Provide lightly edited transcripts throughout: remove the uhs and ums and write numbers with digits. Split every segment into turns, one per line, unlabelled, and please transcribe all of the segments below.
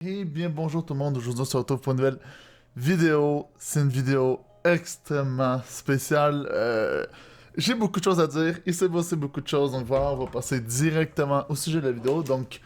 Et bien bonjour tout le monde, aujourd'hui on se retrouve pour une nouvelle vidéo. C'est une vidéo extrêmement spéciale. J'ai beaucoup de choses à dire, il s'est passé beaucoup de choses, donc voilà, on va passer directement au sujet de la vidéo. Donc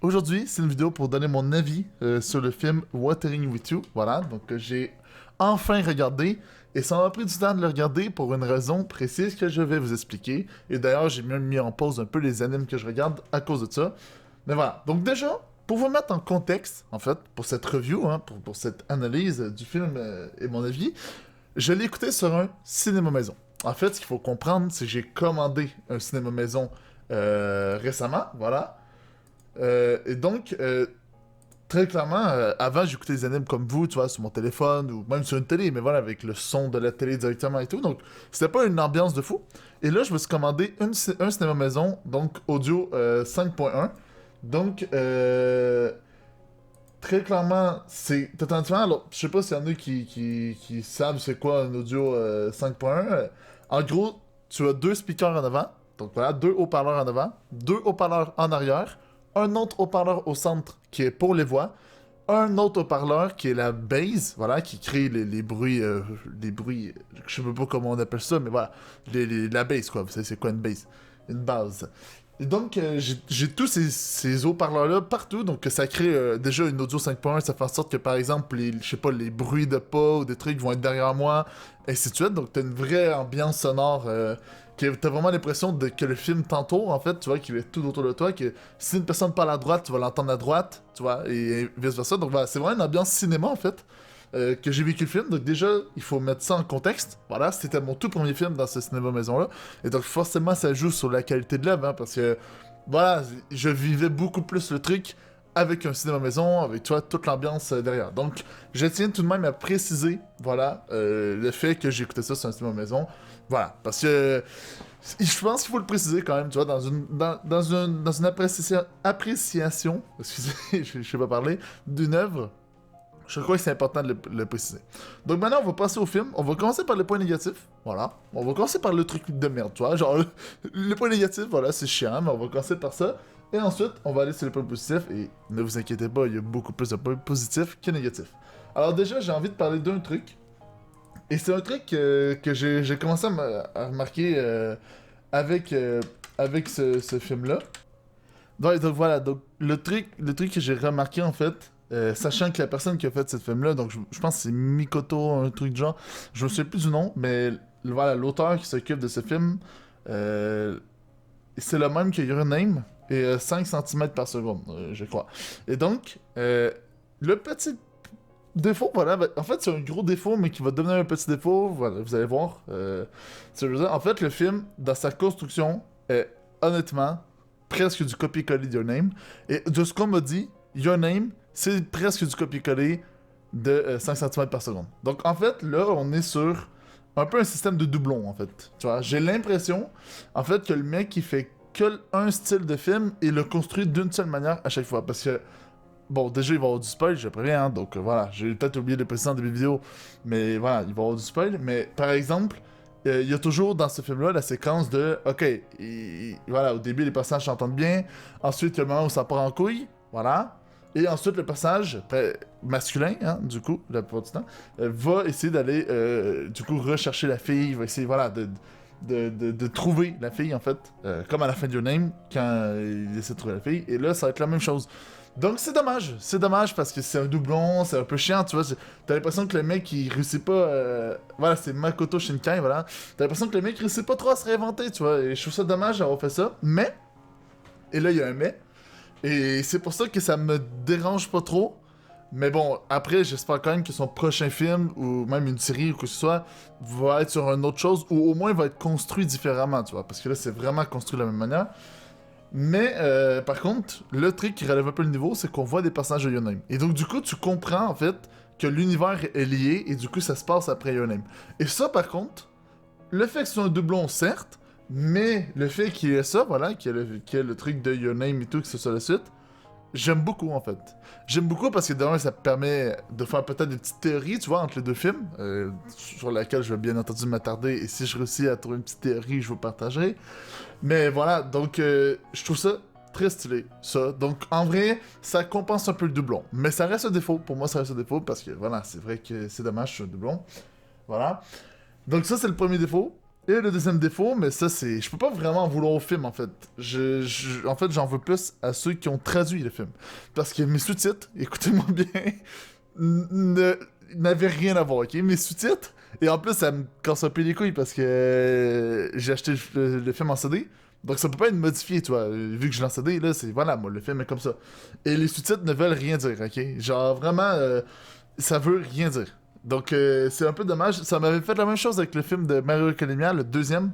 aujourd'hui c'est une vidéo pour donner mon avis sur le film Wuthering With You. Voilà, donc j'ai enfin regardé et ça m'a pris du temps de le regarder pour une raison précise que je vais vous expliquer. Et d'ailleurs j'ai même mis en pause un peu les animes que je regarde à cause de ça. Mais voilà, donc déjà, pour vous mettre en contexte, en fait, pour cette review, hein, pour cette analyse du film et mon avis, je l'ai écouté sur un cinéma maison. En fait, ce qu'il faut comprendre, c'est que j'ai commandé un cinéma maison récemment, voilà. Et donc, très clairement, avant, j'écoutais des animes comme vous, tu vois, sur mon téléphone ou même sur une télé, mais voilà, avec le son de la télé directement et tout. Donc, c'était pas une ambiance de fou. Et là, je me suis commandé un cinéma maison, donc audio 5.1. Donc, très clairement, c'est totalement. Alors, je sais pas s'il y en a qui savent c'est quoi un audio 5.1. En gros, tu as deux speakers en avant. Donc voilà, deux haut-parleurs en avant, deux haut-parleurs en arrière, un autre haut-parleur au centre qui est pour les voix, un autre haut-parleur qui est la base, voilà, qui crée les bruits, je sais pas comment on appelle ça, mais voilà, la base, quoi. Vous savez, c'est quoi une base? Une base. Et donc, j'ai tous ces haut-parleurs-là partout, donc ça crée déjà une audio 5.1, ça fait en sorte que, par exemple, je sais pas, les bruits de pas ou des trucs vont être derrière moi, et ainsi de suite, donc t'as une vraie ambiance sonore, t'as vraiment l'impression que le film t'entoure, en fait, tu vois, qu'il est tout autour de toi, que si une personne parle à droite, tu vas l'entendre à droite, tu vois, et vice-versa, donc voilà, c'est vraiment une ambiance cinéma, en fait, que j'ai vécu le film. Donc déjà, il faut mettre ça en contexte. Voilà, c'était mon tout premier film dans ce cinéma maison-là. Et donc forcément, ça joue sur la qualité de l'œuvre, hein, parce que, voilà, je vivais beaucoup plus le truc avec un cinéma maison, avec, tu vois, toute l'ambiance derrière. Donc, je tiens tout de même à préciser, voilà, le fait que j'écoutais ça sur un cinéma maison. Voilà, parce que je pense qu'il faut le préciser quand même, tu vois, dans une appréciation, excusez, je sais pas parler, d'une œuvre. Je crois que c'est important de le préciser. Donc maintenant, on va passer au film. On va commencer par le point négatif. Voilà. On va commencer par le truc de merde, tu vois. Genre, le point négatif, voilà, c'est chiant, mais on va commencer par ça. Et ensuite, on va aller sur le point positif. Et ne vous inquiétez pas, il y a beaucoup plus de points positifs que négatifs. Alors déjà, j'ai envie de parler d'un truc. Et c'est un truc que j'ai commencé à remarquer avec ce film-là. Donc voilà, donc le truc que j'ai remarqué en fait, sachant que la personne qui a fait cette film-là, donc je pense que c'est Mikoto, un truc de genre, je me souviens plus du nom, mais voilà, l'auteur qui s'occupe de ce film, euh, c'est le même que Your Name, et 5 cm par seconde, je crois. Et donc, le petit défaut, voilà, en fait c'est un gros défaut, mais qui va devenir un petit défaut, voilà, vous allez voir. En fait, le film, dans sa construction, est honnêtement presque du copier-coller de Your Name. Et de ce qu'on m'a dit, Your Name, c'est presque du copier-coller de 5 cm par seconde. Donc en fait, là, on est sur un peu un système de doublon, en fait. Tu vois, j'ai l'impression, en fait, que le mec, il fait que un style de film et le construit d'une seule manière à chaque fois. Parce que, bon, déjà, il va y avoir du spoil, je préviens, hein, donc voilà, j'ai peut-être oublié de préciser dans des vidéos, mais voilà, il va y avoir du spoil. Mais par exemple, il y a toujours dans ce film-là la séquence de OK, voilà, au début les personnages s'entendent bien, ensuite il y a le moment où ça part en couille, voilà, et ensuite le personnage masculin, hein, du coup, la plupart du temps, va essayer d'aller, du coup, rechercher la fille, va essayer, voilà, de trouver la fille, en fait, comme à la fin de Your Name, quand il essaie de trouver la fille, et là, ça va être la même chose. Donc c'est dommage parce que c'est un doublon, c'est un peu chiant, tu vois, t'as l'impression que le mec il réussit pas, voilà, c'est Makoto Shinkai, voilà, t'as l'impression que le mec il réussit pas trop à se réinventer, tu vois, et je trouve ça dommage d'avoir fait ça, mais, et là il y a un mais, et c'est pour ça que ça me dérange pas trop, mais bon, après j'espère quand même que son prochain film, ou même une série ou quoi que ce soit, va être sur une autre chose, ou au moins va être construit différemment, tu vois, parce que là c'est vraiment construit de la même manière. Mais par contre, le truc qui relève un peu le niveau, c'est qu'on voit des personnages de Your Name. Et donc du coup, tu comprends en fait que l'univers est lié et du coup, ça se passe après Your Name. Et ça, par contre, le fait que ce soit un doublon, certes, mais le fait qu'il y ait ça, voilà, qu'il y ait le truc de Your Name et tout, que ce soit la suite, j'aime beaucoup en fait. J'aime beaucoup parce que d'un, ça permet de faire peut-être des petites théories, tu vois, entre les deux films, sur laquelle je vais bien entendu m'attarder. Et si je réussis à trouver une petite théorie, je vous partagerai. Mais voilà, donc je trouve ça très stylé, ça. Donc, en vrai, ça compense un peu le doublon. Mais ça reste un défaut. Pour moi, ça reste un défaut parce que, voilà, c'est vrai que c'est dommage, c'est un doublon. Voilà. Donc, ça, c'est le premier défaut. Et le deuxième défaut, mais ça, c'est... Je peux pas vraiment en vouloir au film, en fait. En fait, j'en veux plus à ceux qui ont traduit le film. Parce que mes sous-titres, écoutez-moi bien, n'avaient rien à voir, ok? Mes sous-titres, et en plus, ça me casse un peu les couilles parce que j'ai acheté le film en CD. Donc ça peut pas être modifié, tu vois. Vu que je l'ai en CD, là, c'est... Voilà, moi, le film est comme ça. Et les sous-titres ne veulent rien dire, ok? Genre, vraiment, ça veut rien dire. Donc, c'est un peu dommage. Ça m'avait fait la même chose avec le film de Mario Academia, le deuxième.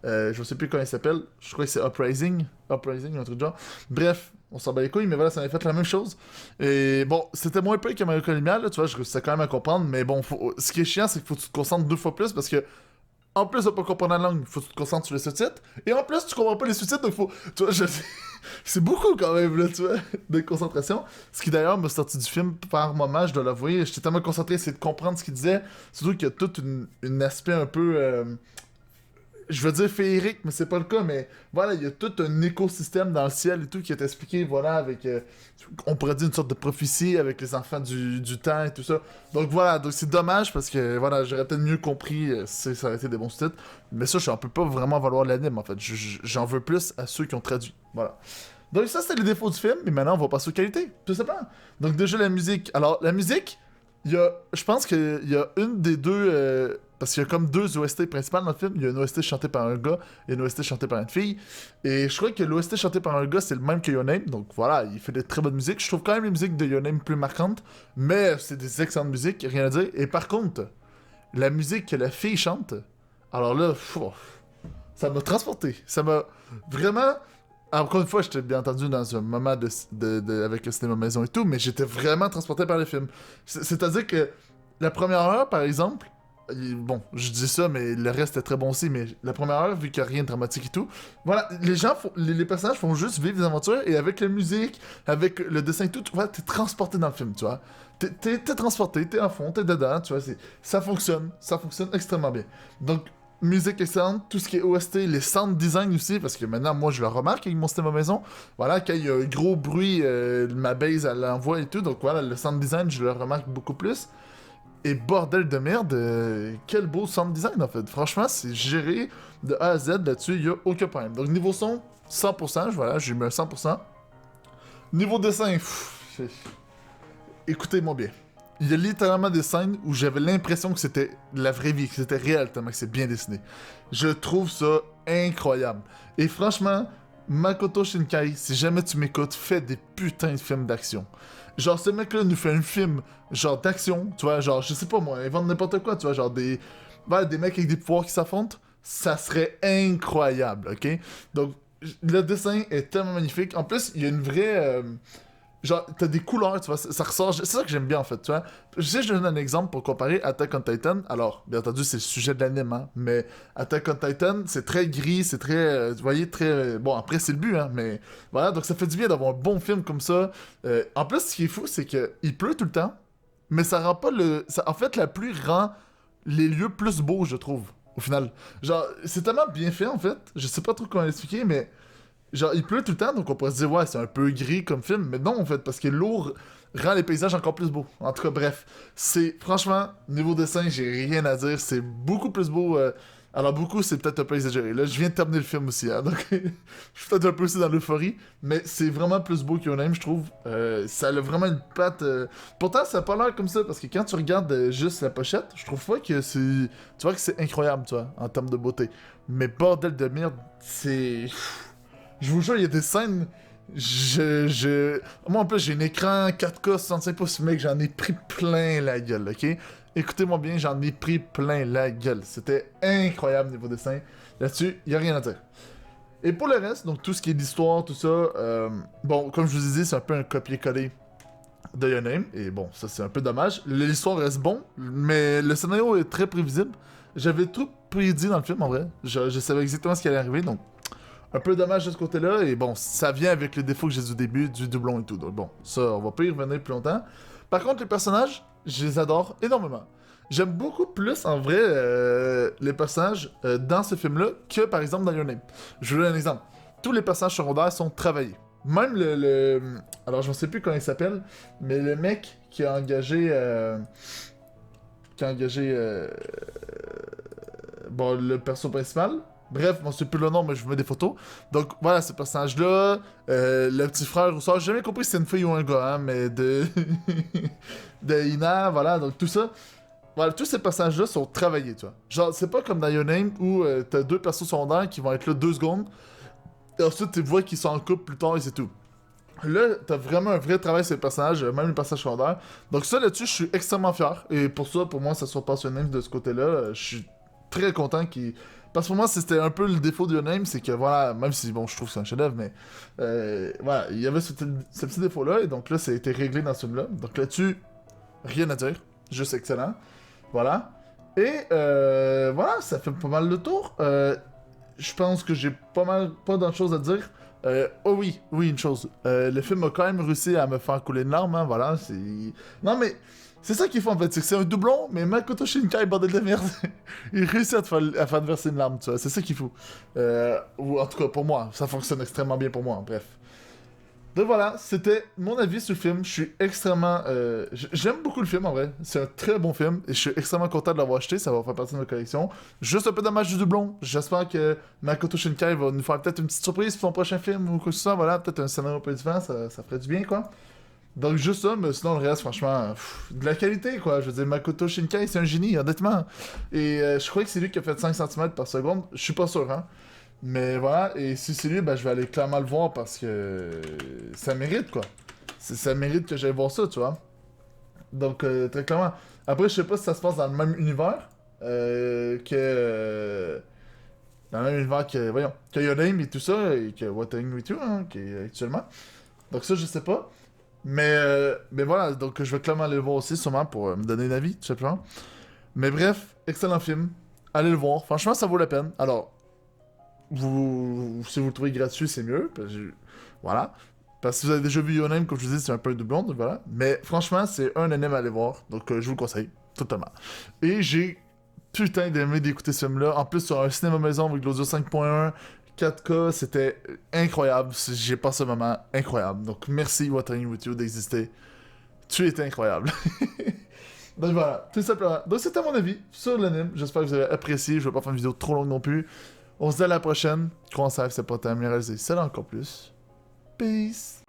Je sais plus comment il s'appelle. Je crois que c'est Uprising. Uprising, un truc de genre. Bref, on s'en bat les couilles, mais voilà, ça m'avait fait la même chose. Et bon, c'était moins peu que Mario Academia, là, tu vois, je réussissais quand même à comprendre. Mais bon, ce qui est chiant, c'est qu'il faut que tu te concentres 2 fois plus parce que en plus de pas comprendre la langue, il faut que tu te concentres sur les sous-titres. Et en plus, tu comprends pas les sous-titres, donc faut. Tu vois, c'est beaucoup quand même, là, tu vois, de concentration. Ce qui d'ailleurs m'a sorti du film par moment, je dois l'avouer. J'étais tellement concentré, c'est de comprendre ce qu'il disait. Surtout qu'il y a tout un aspect un peu. Je veux dire féerique, mais c'est pas le cas, mais voilà, il y a tout un écosystème dans le ciel et tout qui est expliqué, voilà, avec, on pourrait dire une sorte de prophétie avec les enfants du temps et tout ça. Donc voilà, donc c'est dommage parce que, voilà, j'aurais peut-être mieux compris si ça aurait été des bons sous-titres, mais ça, j'en peux pas vraiment valoir l'anime, en fait. J'en veux plus à ceux qui ont traduit, voilà. Donc ça, c'était les défauts du film, et maintenant, on va passer aux qualités, tout simplement. Donc déjà, la musique. Alors, la musique, je pense qu'il y a une des deux... parce qu'il y a comme 2 OST principales dans le film. Il y a une OST chantée par un gars et une OST chantée par une fille. Et je crois que l'OST chantée par un gars, c'est le même que Your Name. Donc voilà, il fait de très bonnes musiques. Je trouve quand même les musiques de Your Name plus marquantes. Mais c'est des excellentes musiques, rien à dire. Et par contre, la musique que la fille chante, alors là, ça m'a transporté. Ça m'a vraiment... Encore une fois, j'étais bien entendu dans un moment avec le cinéma maison et tout, mais j'étais vraiment transporté par le film. C'est-à-dire que la première heure, par exemple, bon, je dis ça, mais le reste est très bon aussi, mais la première heure, vu qu'il n'y a rien de dramatique et tout, voilà, les personnages font juste vivre des aventures, et avec la musique, avec le dessin et tout, tu vois, t'es transporté dans le film, tu vois. T'es transporté, t'es à fond, t'es dedans, tu vois, ça fonctionne extrêmement bien. Donc, musique excellente, tout ce qui est OST, les sound design aussi, parce que maintenant, moi, je le remarque avec mon système à maison. Voilà, quand il y a un gros bruit, ma base, elle l'envoie et tout, donc voilà, le sound design, je le remarque beaucoup plus. Et bordel de merde, quel beau sound design en fait. Franchement, c'est géré de A à Z là-dessus, il n'y a aucun problème. Donc niveau son, 100%, voilà, j'ai mis un 100%. Niveau dessin, écoutez-moi bien. Il y a littéralement des scènes où j'avais l'impression que c'était la vraie vie, que c'était réel, tellement que c'est bien dessiné. Je trouve ça incroyable. Et franchement, Makoto Shinkai, si jamais tu m'écoutes, fais des putains de films d'action. Genre, ce mec-là nous fait un film, genre, d'action, tu vois, genre, je sais pas moi, invente n'importe quoi, tu vois, genre, voilà, des mecs avec des pouvoirs qui s'affrontent, ça serait incroyable, ok? Donc, le dessin est tellement magnifique. En plus, il y a une vraie... genre, t'as des couleurs, tu vois, ça ressort... C'est ça que j'aime bien, en fait, tu vois. Je donne un exemple pour comparer Attack on Titan. Alors, bien entendu, c'est le sujet de l'anime, hein, mais Attack on Titan, c'est très gris, c'est très... vous voyez, très... bon, après, c'est le but, hein, mais... Voilà, donc ça fait du bien d'avoir un bon film comme ça. En plus, ce qui est fou, c'est que il pleut tout le temps, mais ça rend pas le... en fait, la pluie rend les lieux plus beaux, je trouve, au final. Genre, c'est tellement bien fait, en fait. Je sais pas trop comment l'expliquer, mais... Genre, il pleut tout le temps, donc on pourrait se dire, ouais, c'est un peu gris comme film, mais non, en fait, parce que l'eau rend les paysages encore plus beaux. En tout cas, bref, c'est, franchement, niveau dessin, j'ai rien à dire, c'est beaucoup plus beau. Alors, beaucoup, c'est peut-être un peu exagéré. Là, je viens de terminer le film aussi, hein, donc je suis peut-être un peu aussi dans l'euphorie, mais c'est vraiment plus beau qu'un aime, je trouve. Ça a vraiment une patte. Pourtant, ça a pas l'air comme ça, parce que quand tu regardes juste la pochette, je trouve pas que c'est. Tu vois que c'est incroyable, tu vois, en termes de beauté. Mais bordel de merde, c'est. Je vous jure, il y a des scènes. Moi, en plus, j'ai un écran 4K 65 pouces, mec, j'en ai pris plein la gueule, ok? Écoutez-moi bien, j'en ai pris plein la gueule. C'était incroyable niveau dessin. Là-dessus, il n'y a rien à dire. Et pour le reste, donc tout ce qui est l'histoire, tout ça, bon, comme je vous ai dit, c'est un peu un copier-coller de Your Name. Et bon, ça, c'est un peu dommage. L'histoire reste bon, mais le scénario est très prévisible. J'avais tout prédit dans le film, en vrai. Je savais exactement ce qui allait arriver, donc un peu dommage de ce côté-là, et bon, ça vient avec le défaut que j'ai du début, du doublon et tout. Donc bon, ça, on va pas y revenir plus longtemps. Par contre, les personnages, je les adore énormément. J'aime beaucoup plus, en vrai, les personnages dans ce film-là que, par exemple, dans Your Name. Je vous donne un exemple. Tous les personnages secondaires sont travaillés. Même alors, je ne sais plus comment il s'appelle, mais le mec qui a engagé... bon, le perso principal. Bref, je ne sais plus le nom, mais je vous mets des photos. Donc, voilà, ce personnage-là, le petit frère ou ça, j'ai jamais compris si c'était une fille ou un gars, hein, mais de... de Ina, voilà, donc tout ça. Voilà, tous ces personnages-là sont travaillés, tu vois. Genre, c'est pas comme dans Your Name où t'as deux persos secondaires qui vont être là 2 secondes, et ensuite tu vois qu'ils sont en couple plus tard et c'est tout. Là, t'as vraiment un vrai travail sur les personnages, même les personnages secondaires. Donc ça, là-dessus, je suis extrêmement fier. Et pour ça, pour moi, ça soit pas Your Name de ce côté-là. Je suis très content qu'il... Parce que pour moi, c'était un peu le défaut de Your Name, c'est que voilà, même si, bon, je trouve que c'est un chef-d'œuvre, mais voilà, il y avait ce petit défaut-là, et donc là, ça a été réglé dans ce film-là. Donc là-dessus, rien à dire. Juste excellent. Voilà. Et voilà, ça fait pas mal le tour. Je pense que j'ai pas d'autres choses à dire. Oh oui, oui, une chose. Le film a quand même réussi à me faire couler une larme, hein, voilà. C'est... Non, mais c'est ça qu'il faut en fait, c'est que c'est un doublon, mais Makoto Shinkai, bordel de merde, il réussit à faire verser une larme, tu vois. C'est ça qu'il faut. Ou en tout cas, pour moi, ça fonctionne extrêmement bien pour moi, bref. Donc voilà, c'était mon avis sur le film. Je suis extrêmement... j'aime beaucoup le film en vrai. C'est un très bon film et je suis extrêmement content de l'avoir acheté. Ça va faire partie de ma collection. Juste un peu dommage du doublon. J'espère que Makoto Shinkai va nous faire peut-être une petite surprise pour son prochain film ou quoi que ce soit. Voilà, peut-être un scénario un peu différent. Ça ferait du bien quoi. Donc juste ça, mais sinon le reste, franchement, de la qualité quoi. Je veux dire, Makoto Shinkai, c'est un génie, honnêtement. Et je crois que c'est lui qui a fait 5 cm par seconde. Je suis pas sûr, hein. Mais voilà, et si c'est lui, ben, je vais aller clairement le voir parce que ça mérite, quoi. Ça mérite que j'aille voir ça, tu vois. Donc, très clairement. Après, je sais pas si ça se passe dans le même univers dans le même univers que, voyons, que Your Name et tout ça, et que What Happened With You, hein, qui est actuellement. Donc ça, je sais pas. Mais voilà, donc je vais clairement aller le voir aussi, sûrement, pour me donner un avis, tout simplement. Mais bref, excellent film. Allez le voir. Franchement, ça vaut la peine. Alors, si vous le trouvez gratuit, c'est mieux. Voilà. Parce que si vous avez déjà vu Your Name, comme je vous dis, c'est un peu un doublon, donc voilà. Mais franchement, c'est un anime à aller voir. Donc je vous le conseille, totalement. Et j'ai putain d'aimer d'écouter ce film-là. En plus, sur un cinéma maison avec l'audio 5.1, 4K, c'était incroyable. J'ai passé un moment incroyable. Donc merci Watering With You d'exister. Tu étais incroyable. Donc voilà, tout simplement. Donc c'était mon avis sur l'anime. J'espère que vous avez apprécié. Je vais pas faire une vidéo trop longue non plus. On se dit à la prochaine. Crois en ça, c'est pas terminé. C'est là encore plus. Peace.